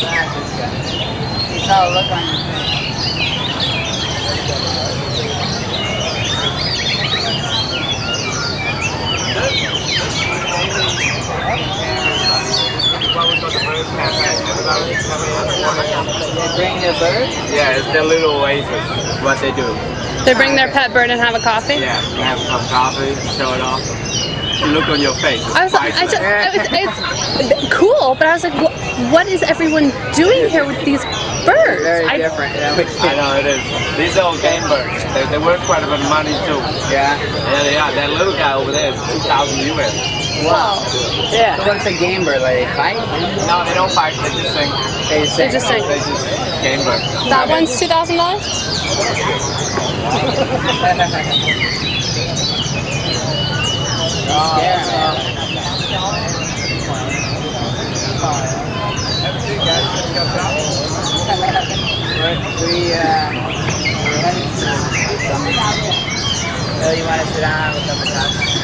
That's just good. You saw a look on your face. They bring their bird? Yeah, it's their little oasis. What they do. They bring their pet bird and have a coffee? Yeah, you have a cup of coffee, show it off. Look on your face. It's cool, but I was like, what is everyone doing here with these birds? Very different. Yeah, I know it is. These are all game birds. They worth quite a bit of money too. Yeah. Yeah, they are. That little guy over there is 2,000 US. Wow. Yeah. So what's a game bird? Like they fight? No, they don't fight. They just sing. They sing. They just sing. They just game birds. That one's $2,000? Yeah. We're heading to some. So you want to sit down and have a cup of coffee?